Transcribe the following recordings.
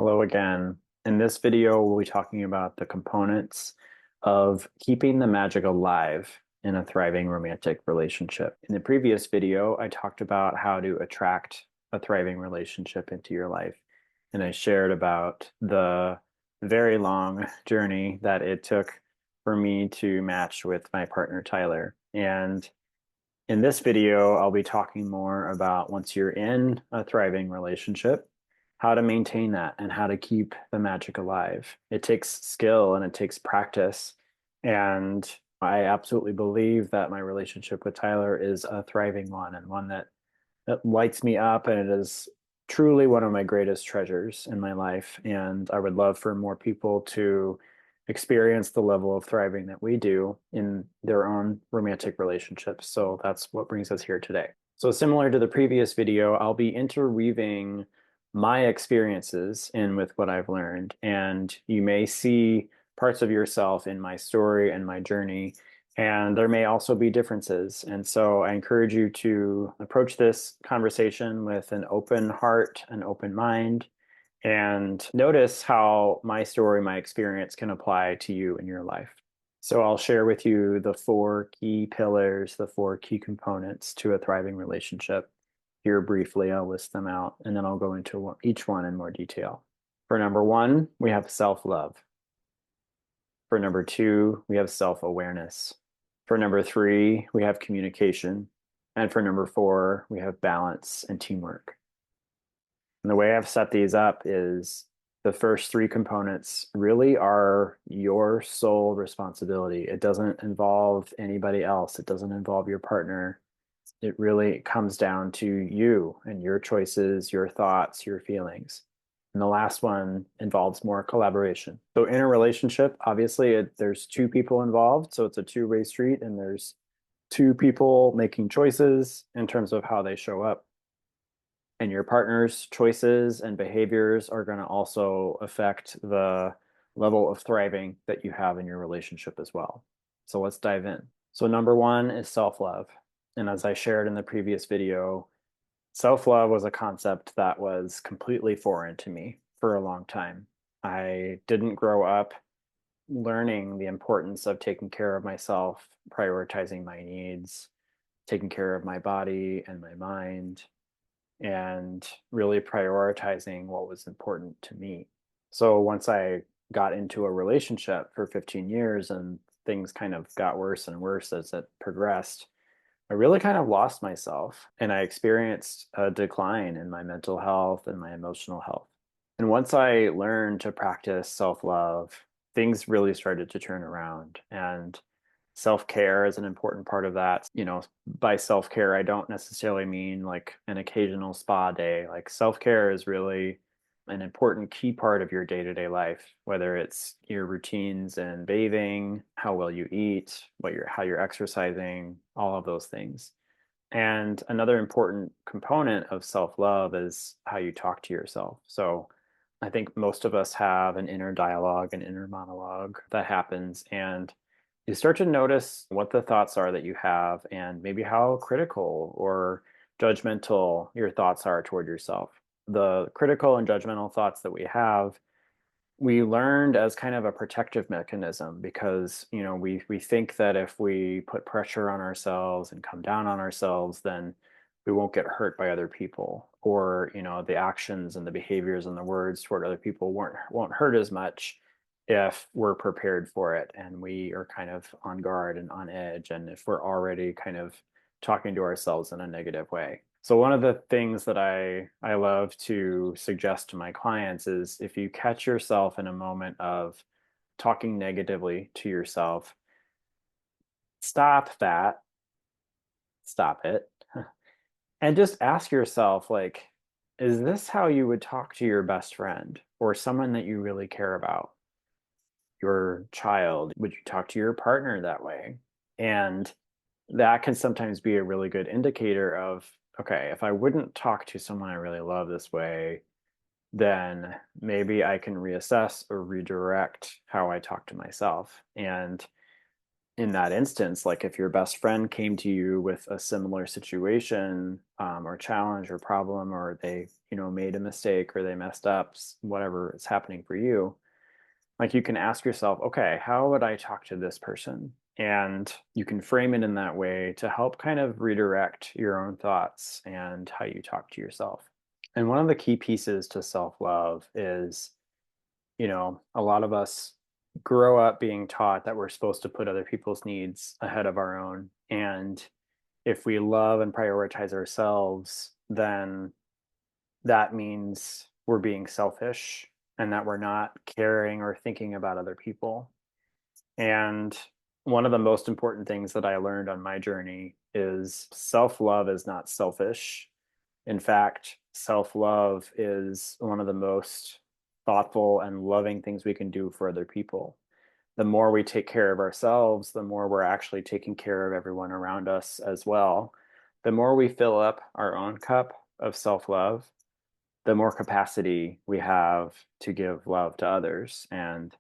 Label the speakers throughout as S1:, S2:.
S1: Hello again. In this video, we'll be talking about the components of keeping the magic alive in a thriving romantic relationship. In the previous video, I talked about how to attract a thriving relationship into your life. And I shared about the very long journey that it took for me to match with my partner, Tyler. And in this video, I'll be talking more about once you're in a thriving relationship, how to maintain that and how to keep the magic alive. It takes skill and it takes practice. And I absolutely believe that my relationship with Tyler is a thriving one and one that lights me up. And it is truly one of my greatest treasures in my life. And I would love for more people to experience the level of thriving that we do in their own romantic relationships. So that's what brings us here today. So, similar to the previous video, I'll be interweaving my experiences in with what I've learned. And you may see parts of yourself in my story and my journey. And there may also be differences. And so I encourage you to approach this conversation with an open heart, an open mind, and notice how my story, my experience can apply to you in your life. So I'll share with you the four key pillars, the four key components to a thriving relationship. Here briefly, I'll list them out, and then I'll go into each one in more detail. For number one, we have self-love. For number two, we have self-awareness. For number three, we have communication. And for number four, we have balance and teamwork. And the way I've set these up is the first three components really are your sole responsibility. It doesn't involve anybody else. It doesn't involve your partner. It really comes down to you and your choices, your thoughts, your feelings. And the last one involves more collaboration. So in a relationship, obviously there's two people involved. So it's a two-way street and there's two people making choices in terms of how they show up. And your partner's choices and behaviors are going to also affect the level of thriving that you have in your relationship as well. So let's dive in. So number one is self-love. And as I shared in the previous video, self-love was a concept that was completely foreign to me for a long time. I didn't grow up learning the importance of taking care of myself, prioritizing my needs, taking care of my body and my mind, and really prioritizing what was important to me. So once I got into a relationship for 15 years and things kind of got worse and worse as it progressed, I really kind of lost myself and I experienced a decline in my mental health and my emotional health. And once I learned to practice self-love, things really started to turn around. And self-care is an important part of that. By self-care, I don't necessarily mean like an occasional spa day. Like self-care is really an important key part of your day-to-day life, whether it's your routines and bathing, how well you eat, how you're exercising, all of those things. And another important component of self-love is how you talk to yourself. So I think most of us have an inner dialogue, an inner monologue that happens, and you start to notice what the thoughts are that you have and maybe how critical or judgmental your thoughts are toward yourself. The critical and judgmental thoughts that we have, we learned as kind of a protective mechanism because, we think that if we put pressure on ourselves and come down on ourselves, then we won't get hurt by other people, or, the actions and the behaviors and the words toward other people won't hurt as much if we're prepared for it and we are kind of on guard and on edge, and if we're already kind of talking to ourselves in a negative way. So one of the things that I love to suggest to my clients is if you catch yourself in a moment of talking negatively to yourself, stop that, stop it, and just ask yourself, like, is this how you would talk to your best friend or someone that you really care about? Your child? Would you talk to your partner that way? And that can sometimes be a really good indicator of, okay, if I wouldn't talk to someone I really love this way, then maybe I can reassess or redirect how I talk to myself. And in that instance, like if your best friend came to you with a similar situation, or challenge or problem, or they, made a mistake or they messed up, whatever is happening for you, like you can ask yourself, okay, how would I talk to this person? And you can frame it in that way to help kind of redirect your own thoughts and how you talk to yourself. And one of the key pieces to self love is, a lot of us grow up being taught that we're supposed to put other people's needs ahead of our own. And if we love and prioritize ourselves, then that means we're being selfish and that we're not caring or thinking about other people. And one of the most important things that I learned on my journey is self love is not selfish. In fact, self love is one of the most thoughtful and loving things we can do for other people. The more we take care of ourselves, the more we're actually taking care of everyone around us as well. The more we fill up our own cup of self love, the more capacity we have to give love to others. And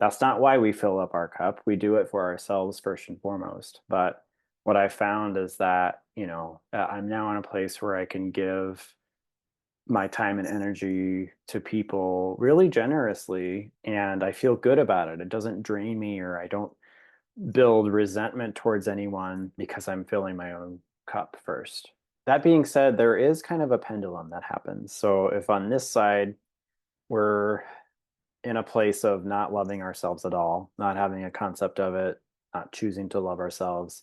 S1: that's not why we fill up our cup. We do it for ourselves first and foremost. But what I found is that, I'm now in a place where I can give my time and energy to people really generously, and I feel good about it. It doesn't drain me, or I don't build resentment towards anyone because I'm filling my own cup first. That being said, there is kind of a pendulum that happens. So if on this side we're in a place of not loving ourselves at all, not having a concept of it, not choosing to love ourselves,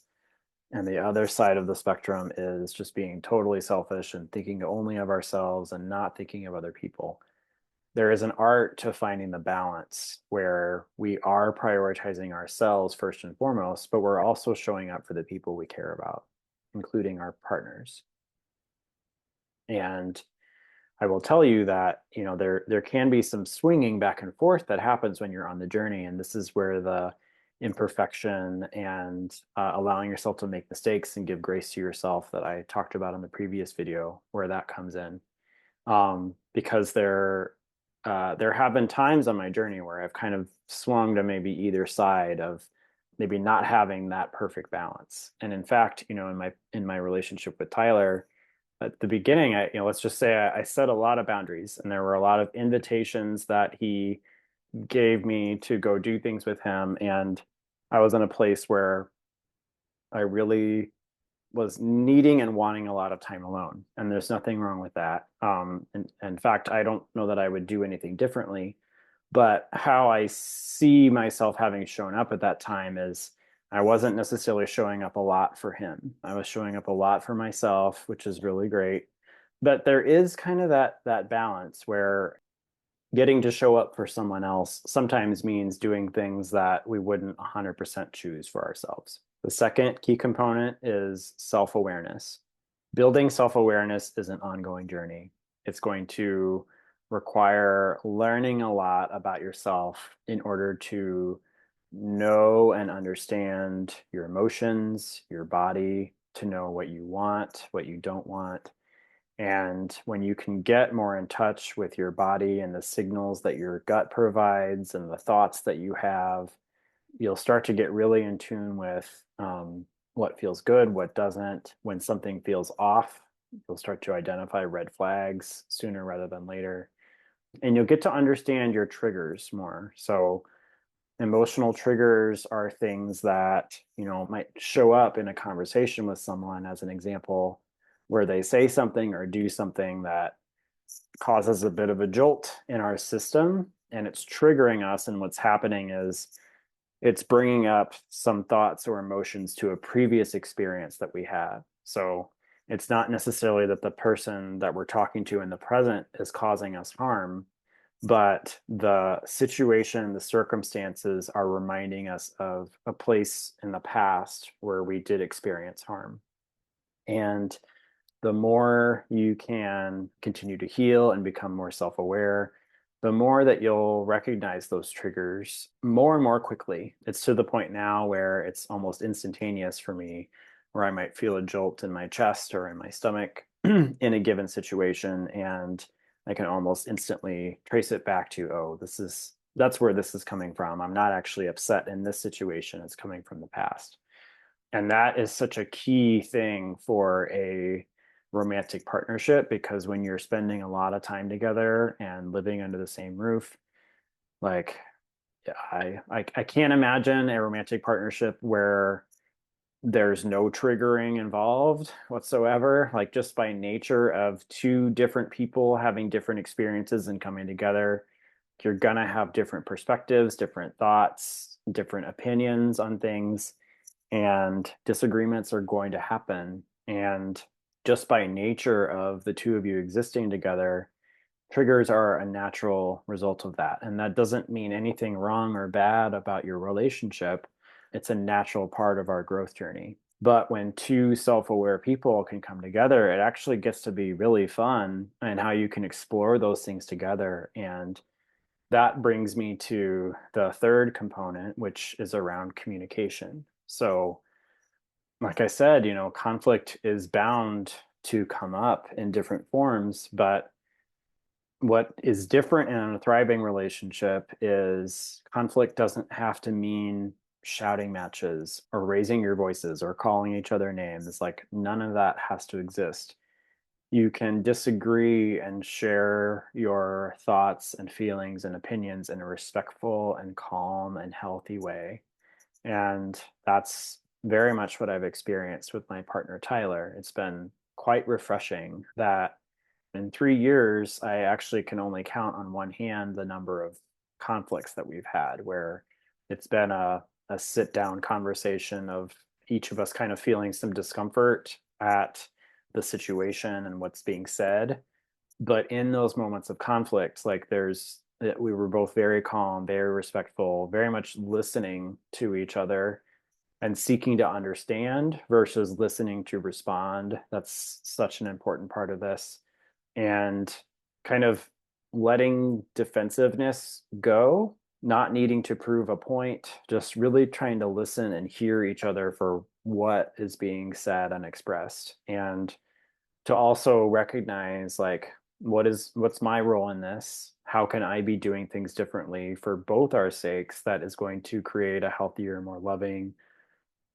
S1: and the other side of the spectrum is just being totally selfish and thinking only of ourselves and not thinking of other people. There is an art to finding the balance where we are prioritizing ourselves first and foremost, but we're also showing up for the people we care about, including our partners. And I will tell you that, there can be some swinging back and forth that happens when you're on the journey, and this is where the imperfection and allowing yourself to make mistakes and give grace to yourself that I talked about in the previous video, where that comes in. Because there have been times on my journey where I've kind of swung to maybe either side of maybe not having that perfect balance. And in fact, in my relationship with Tyler, at the beginning, let's just say I set a lot of boundaries, and there were a lot of invitations that he gave me to go do things with him, and I was in a place where I really was needing and wanting a lot of time alone, and there's nothing wrong with that. In fact, I don't know that I would do anything differently, but how I see myself having shown up at that time is I wasn't necessarily showing up a lot for him. I was showing up a lot for myself, which is really great. But there is kind of that balance where getting to show up for someone else sometimes means doing things that we wouldn't 100% choose for ourselves. The second key component is self-awareness. Building self-awareness is an ongoing journey. It's going to require learning a lot about yourself in order to know and understand your emotions, your body, to know what you want, what you don't want. And when you can get more in touch with your body and the signals that your gut provides and the thoughts that you have, you'll start to get really in tune with what feels good, what doesn't. When something feels off, you'll start to identify red flags sooner rather than later. And you'll get to understand your triggers more. So, emotional triggers are things that, might show up in a conversation with someone, as an example, where they say something or do something that causes a bit of a jolt in our system, and it's triggering us. And what's happening is it's bringing up some thoughts or emotions to a previous experience that we had. So it's not necessarily that the person that we're talking to in the present is causing us harm, but the situation, the circumstances are reminding us of a place in the past where we did experience harm. And the more you can continue to heal and become more self aware, the more that you'll recognize those triggers more and more quickly. It's to the point now where it's almost instantaneous for me, where I might feel a jolt in my chest or in my stomach in a given situation. And I can almost instantly trace it back to, oh, this is That's where this is coming from. I'm not actually upset in this situation. It's coming from the past. And that is such a key thing for a romantic partnership because when you're spending a lot of time together and living under the same roof, like yeah, I can't imagine a romantic partnership where there's no triggering involved whatsoever. Like just by nature of two different people having different experiences and coming together, you're gonna have different perspectives, different thoughts, different opinions on things, and disagreements are going to happen. And just by nature of the two of you existing together, triggers are a natural result of that. And that doesn't mean anything wrong or bad about your relationship. It's a natural part of our growth journey. But when two self aware people can come together, it actually gets to be really fun and how you can explore those things together. And that brings me to the third component, which is around communication. So, like I said, conflict is bound to come up in different forms, but what is different in a thriving relationship is conflict doesn't have to mean shouting matches or raising your voices or calling each other names. Like none of that has to exist. You can disagree and share your thoughts and feelings and opinions in a respectful and calm and healthy way. And that's very much what I've experienced with my partner, Tyler. It's been quite refreshing that in 3 years, I actually can only count on one hand the number of conflicts that we've had where it's been a sit down conversation of each of us kind of feeling some discomfort at the situation and what's being said. But in those moments of conflict, like we were both very calm, very respectful, very much listening to each other and seeking to understand versus listening to respond. That's such an important part of this. And kind of letting defensiveness go, not needing to prove a point, just really trying to listen and hear each other for what is being said and expressed. And to also recognize like what's my role in this? How can I be doing things differently for both our sakes that is going to create a healthier, more loving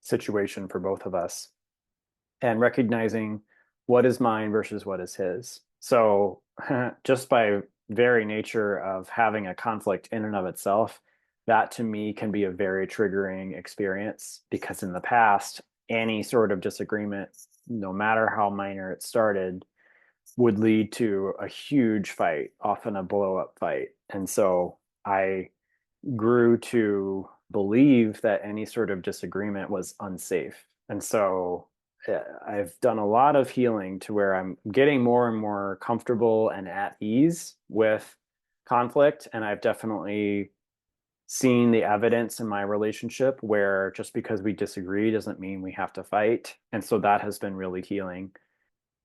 S1: situation for both of us? And recognizing what is mine versus what is his. So, just by very nature of having a conflict in and of itself, that to me can be a very triggering experience because in the past, any sort of disagreement, no matter how minor it started, would lead to a huge fight, often a blow up fight. And so I grew to believe that any sort of disagreement was unsafe. And so I've done a lot of healing to where I'm getting more and more comfortable and at ease with conflict. And I've definitely seen the evidence in my relationship where just because we disagree doesn't mean we have to fight. And so that has been really healing.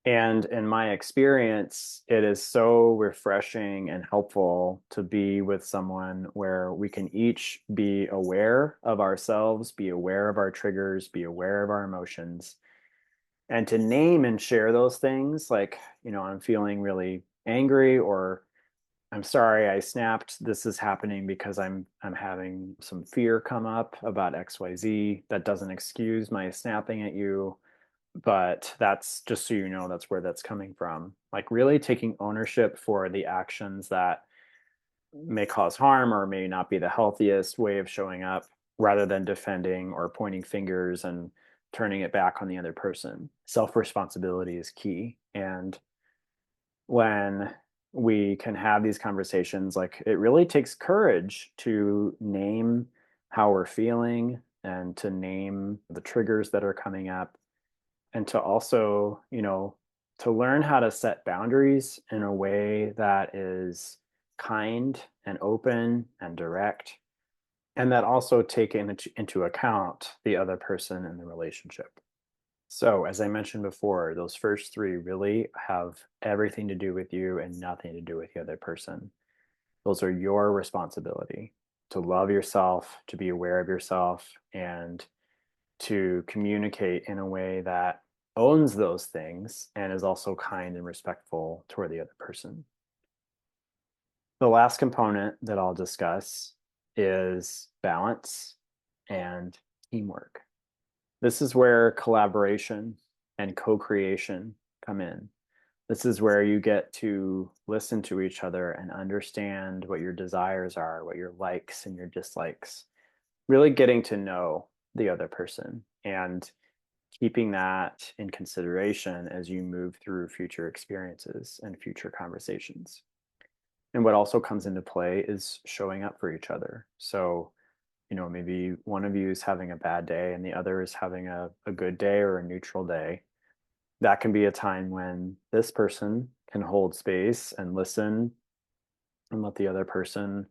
S1: And in my experience, it is so refreshing and helpful to be with someone where we can each be aware of ourselves, be aware of our triggers, be aware of our emotions, and to name and share those things like, I'm feeling really angry or I'm sorry I snapped. This is happening because I'm having some fear come up about XYZ. That doesn't excuse my snapping at you, but that's just so you know that's where that's coming from. Like really taking ownership for the actions that may cause harm or may not be the healthiest way of showing up rather than defending or pointing fingers and turning it back on the other person. Self responsibility is key. And when we can have these conversations, like it really takes courage to name how we're feeling and to name the triggers that are coming up and to also, to learn how to set boundaries in a way that is kind and open and direct, and that also take into account the other person in the relationship. So, as I mentioned before, those first three really have everything to do with you and nothing to do with the other person. Those are your responsibility to love yourself, to be aware of yourself, and to communicate in a way that owns those things and is also kind and respectful toward the other person. The last component that I'll discuss is balance and teamwork. This is where collaboration and co-creation come in. This is where you get to listen to each other and understand what your desires are, what your likes and your dislikes, really getting to know the other person and keeping that in consideration as you move through future experiences and future conversations. And what also comes into play is showing up for each other. So, maybe one of you is having a bad day and the other is having a good day or a neutral day. That can be a time when this person can hold space and listen and let the other person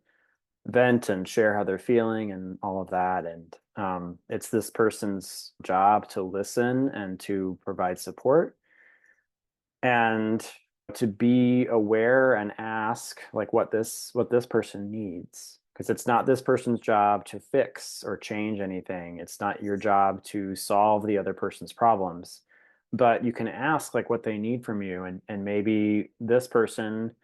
S1: vent and share how they're feeling and all of that. And it's this person's job to listen and to provide support and to be aware and ask like what this person needs, because it's not this person's job to fix or change anything. It's not your job to solve the other person's problems, but you can ask like what they need from you. And maybe this person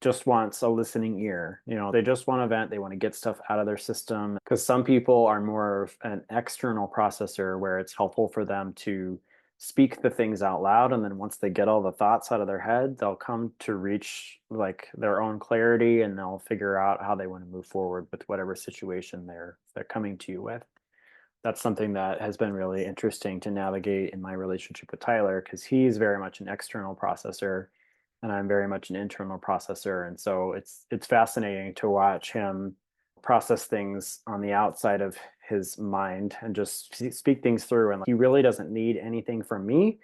S1: just wants a listening ear. They just want to vent. They want to get stuff out of their system, because some people are more of an external processor where it's helpful for them to speak the things out loud. And then once they get all the thoughts out of their head, they'll come to reach like their own clarity and they'll figure out how they want to move forward with whatever situation they're coming to you with. That's something that has been really interesting to navigate in my relationship with Tyler, because he's very much an external processor and I'm very much an internal processor. And so it's fascinating to watch him process things on the outside of his mind and just speak things through. And he really doesn't need anything from me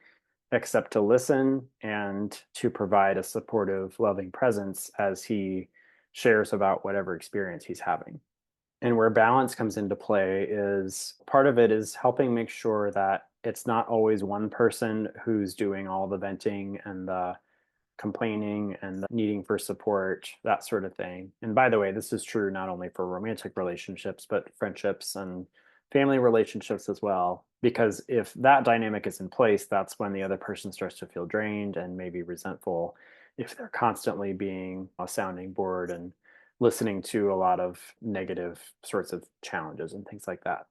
S1: except to listen and to provide a supportive, loving presence as he shares about whatever experience he's having. And where balance comes into play is part of it is helping make sure that it's not always one person who's doing all the venting and the complaining and the needing for support, that sort of thing. And by the way, this is true not only for romantic relationships, but friendships and family relationships as well. Because if that dynamic is in place, that's when the other person starts to feel drained and maybe resentful if they're constantly being a sounding board and listening to a lot of negative sorts of challenges and things like that.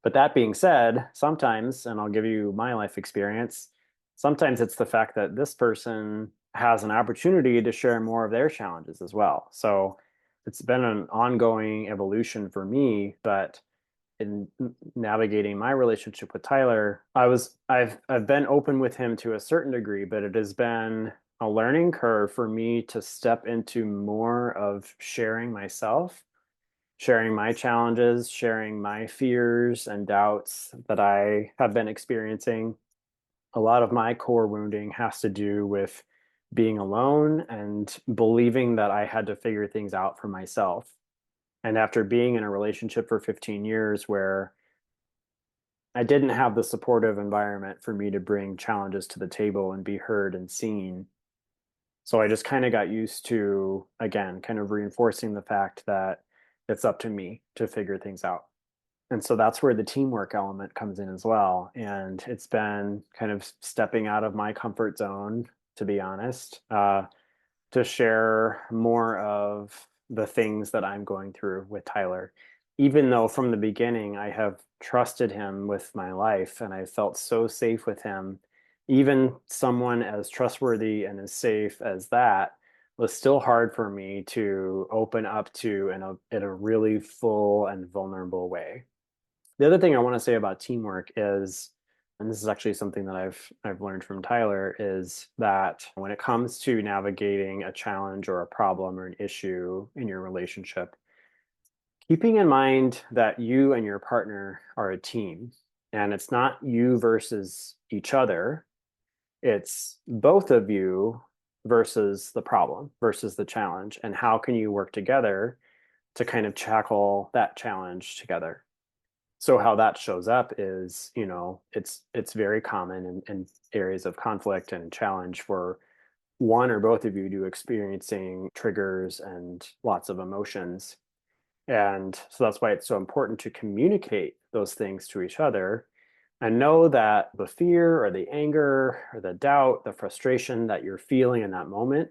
S1: But that being said, sometimes, and I'll give you my life experience, sometimes it's the fact that this person has an opportunity to share more of their challenges as well. So it's been an ongoing evolution for me, but in navigating my relationship with Tyler, I've been open with him to a certain degree, but it has been a learning curve for me to step into more of sharing myself, sharing my challenges, sharing my fears and doubts that I have been experiencing. A lot of my core wounding has to do with being alone and believing that I had to figure things out for myself. And after being in a relationship for 15 years where I didn't have the supportive environment for me to bring challenges to the table and be heard and seen, so I just kind of got used to, again, kind of reinforcing the fact that it's up to me to figure things out. And so that's where the teamwork element comes in as well. And it's been kind of stepping out of my comfort zone, to be honest, to share more of the things that I'm going through with Tyler. Even though from the beginning I have trusted him with my life and I felt so safe with him, even someone as trustworthy and as safe as that was still hard for me to open up to in a really full and vulnerable way. The other thing I want to say about teamwork is, and this is actually something that I've learned from Tyler, is that when it comes to navigating a challenge or a problem or an issue in your relationship, keeping in mind that you and your partner are a team and it's not you versus each other, it's both of you versus the problem, versus the challenge, and how can you work together to kind of tackle that challenge together. So how that shows up is, it's very common in areas of conflict and challenge for one or both of you to experiencing triggers and lots of emotions. And so that's why it's so important to communicate those things to each other and know that the fear or the anger or the doubt, the frustration that you're feeling in that moment,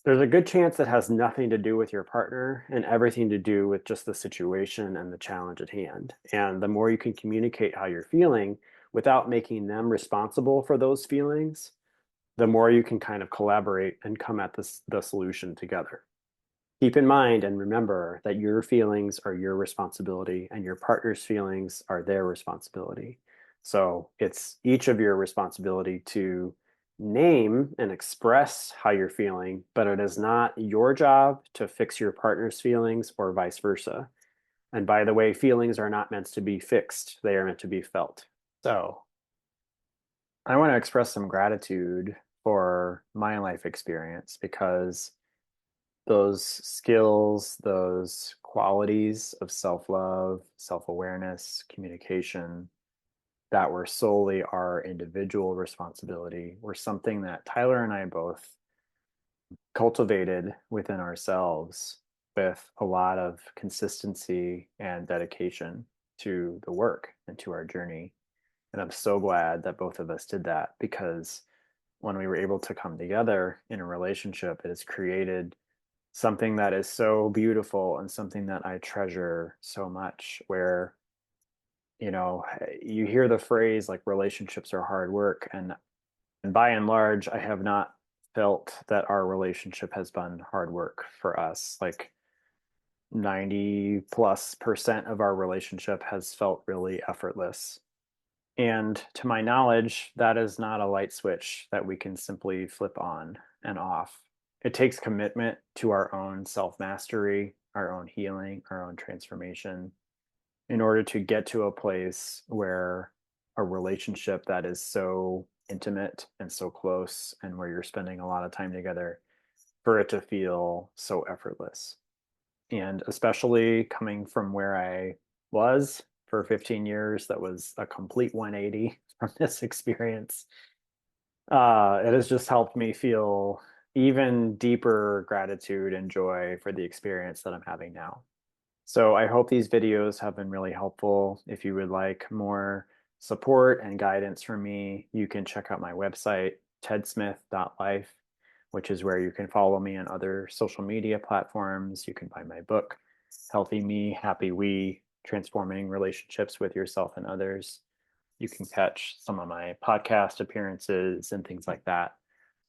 S2: There's a good chance it has nothing to do with your partner and everything to do with just the situation and the challenge at hand. And the more you can communicate how you're feeling without making them responsible for those feelings, the more you can kind of collaborate and come at the solution together. Keep in mind and remember that your feelings are your responsibility and your partner's feelings are their responsibility. So it's each of your responsibility to name and express how you're feeling, but it is not your job to fix your partner's feelings or vice versa. And by the way, feelings are not meant to be fixed, they are meant to be felt. So I want to express some gratitude for my life experience because those skills, those qualities of self love, self awareness, communication that were solely our individual responsibility were something that Tyler and I both cultivated within ourselves with a lot of consistency and dedication to the work and to our journey. And I'm so glad that both of us did that because when we were able to come together in a relationship, it has created something that is so beautiful and something that I treasure so much. Where, you hear the phrase like relationships are hard work, and by and large, I have not felt that our relationship has been hard work for us. Like 90+% of our relationship has felt really effortless. And to my knowledge, that is not a light switch that we can simply flip on and off. It takes commitment to our own self mastery, our own healing, our own transformation in order to get to a place where a relationship that is so intimate and so close and where you're spending a lot of time together, for it to feel so effortless. And especially coming from where I was for 15 years, that was a complete 180 from this experience. It has just helped me feel even deeper gratitude and joy for the experience that I'm having now. So I hope these videos have been really helpful. If you would like more support and guidance from me, you can check out my website, tedsmith.life, which is where you can follow me on other social media platforms. You can buy my book, Healthy Me, Happy We, Transforming Relationships with Yourself and Others. You can catch some of my podcast appearances and things like that.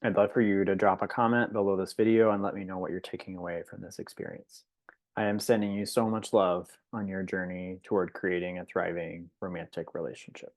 S2: I'd love for you to drop a comment below this video and let me know what you're taking away from this experience. I am sending you so much love on your journey toward creating a thriving romantic relationship.